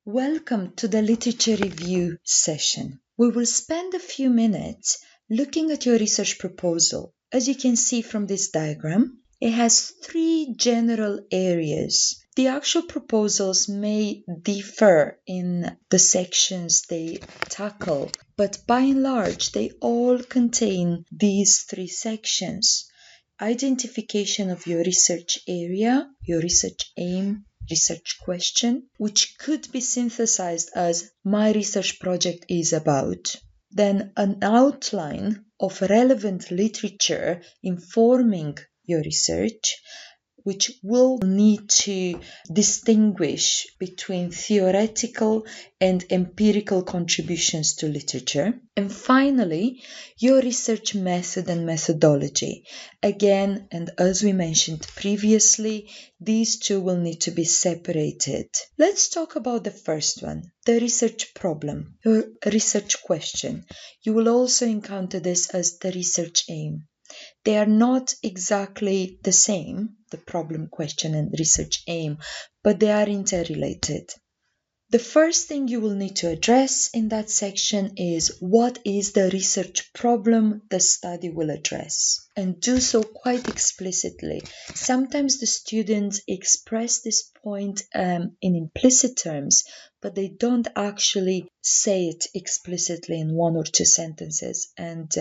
Welcome to the literature review session. We will spend a few minutes looking at your research proposal. As you can see from this diagram, it has three general areas. The actual proposals may differ in the sections they tackle, but by and large, they all contain these three sections: identification of your research area, your research aim, research question, which could be synthesized as my research project is about. Then an outline of relevant literature informing your research, which will need to distinguish between theoretical and empirical contributions to literature. And finally, your research method and methodology. Again, and as we mentioned previously, these two will need to be separated. Let's talk about the first one, the research problem, your research question. You will also encounter this as the research aim. They are not exactly the same, the problem, question, and research aim, but they are interrelated. The first thing you will need to address in that section is what is the research problem the study will address, and do so quite explicitly. Sometimes the students express this point in implicit terms, but they don't actually say it explicitly in one or two sentences, and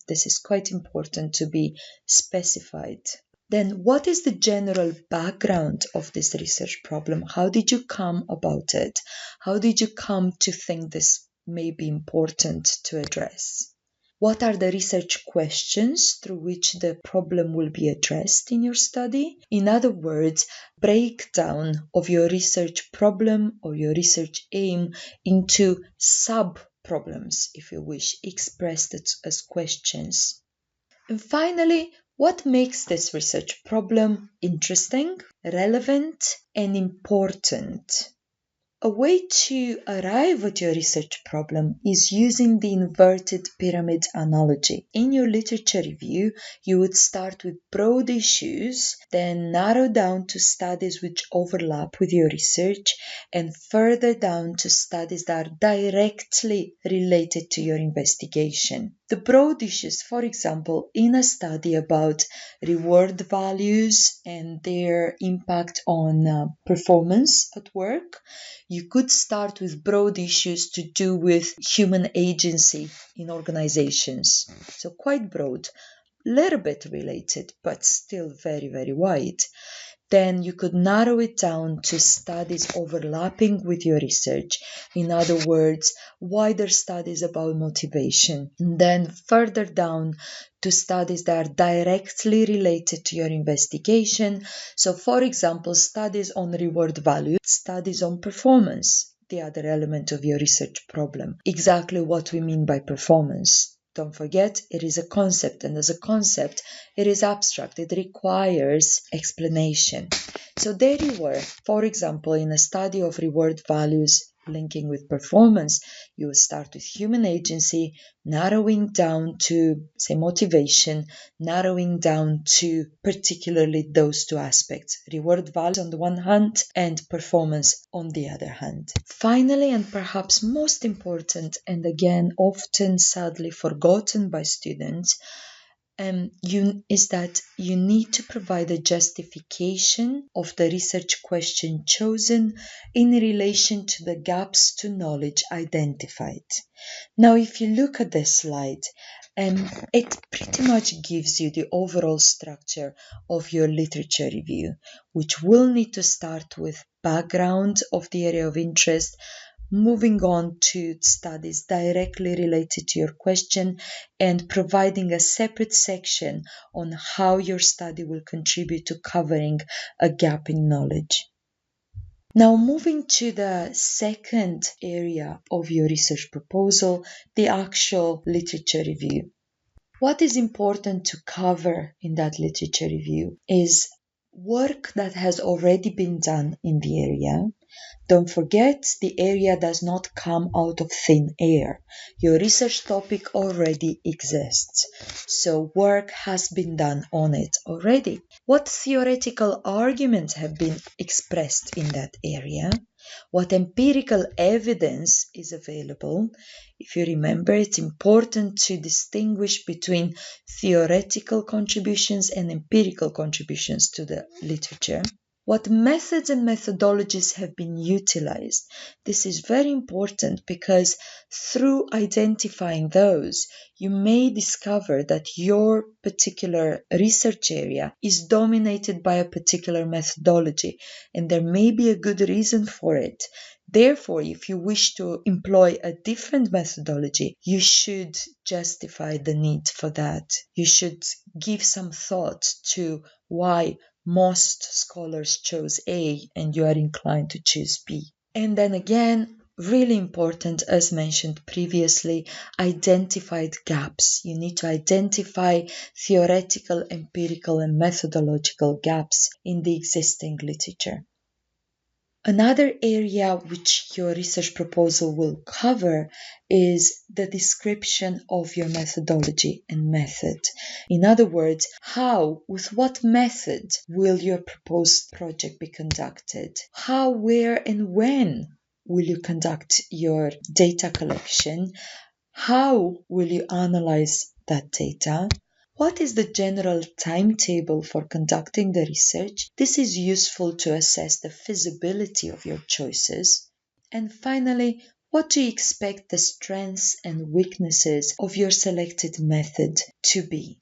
this is quite important to be specified. Then, what is the general background of this research problem? How did you come about it? How did you come to think this may be important to address? What are the research questions through which the problem will be addressed in your study? In other words, breakdown of your research problem or your research aim into sub-problems, if you wish, expressed as questions. And finally, what makes this research problem interesting, relevant, and important? A way to arrive at your research problem is using the inverted pyramid analogy. In your literature review, you would start with broad issues, then narrow down to studies which overlap with your research, and further down to studies that are directly related to your investigation. The broad issues, for example, in a study about reward values and their impact on performance at work, you could start with broad issues to do with human agency in organizations. So quite broad, little bit related, but still very, very wide. Then you could narrow it down to studies overlapping with your research. In other words, wider studies about motivation. And then further down to studies that are directly related to your investigation. So, for example, studies on reward value, studies on performance, the other element of your research problem. Exactly what we mean by performance. Don't forget, it is a concept, and as a concept, it is abstract. It requires explanation. So there you were. For example, in a study of reward values linking with performance, you will start with human agency, narrowing down to, say, motivation, narrowing down to particularly those two aspects, reward values on the one hand and performance on the other hand. Finally, and perhaps most important, and again often sadly forgotten by students, is that you need to provide a justification of the research question chosen in relation to the gaps to knowledge identified. Now, if you look at this slide, it pretty much gives you the overall structure of your literature review, which will need to start with background of the area of interest, moving on to studies directly related to your question, and providing a separate section on how your study will contribute to covering a gap in knowledge. Now, moving to the second area of your research proposal, the actual literature review. What is important to cover in that literature review is work that has already been done in the area. Don't forget, the area does not come out of thin air. Your research topic already exists, so work has been done on it already. What theoretical arguments have been expressed in that area? What empirical evidence is available? If you remember, it's important to distinguish between theoretical contributions and empirical contributions to the literature. What methods and methodologies have been utilized? This is very important because through identifying those, you may discover that your particular research area is dominated by a particular methodology, and there may be a good reason for it. Therefore, if you wish to employ a different methodology, you should justify the need for that. You should give some thought to why most scholars chose A and you are inclined to choose B. And then again, really important, as mentioned previously, identified gaps. You need to identify theoretical, empirical, and methodological gaps in the existing literature. Another area which your research proposal will cover is the description of your methodology and method. In other words, with what method will your proposed project be conducted? How, where, and when will you conduct your data collection? How will you analyze that data? What is the general timetable for conducting the research? This is useful to assess the feasibility of your choices. And finally, what do you expect the strengths and weaknesses of your selected method to be?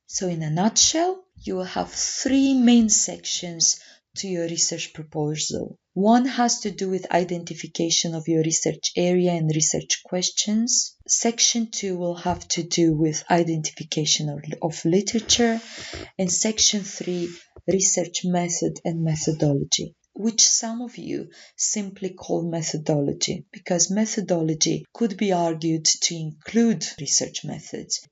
So in a nutshell, you will have three main sections to your research proposal. One has to do with identification of your research area and research questions. Section 2 will have to do with identification of literature. And Section 3, research method and methodology, which some of you simply call methodology, because methodology could be argued to include research methods.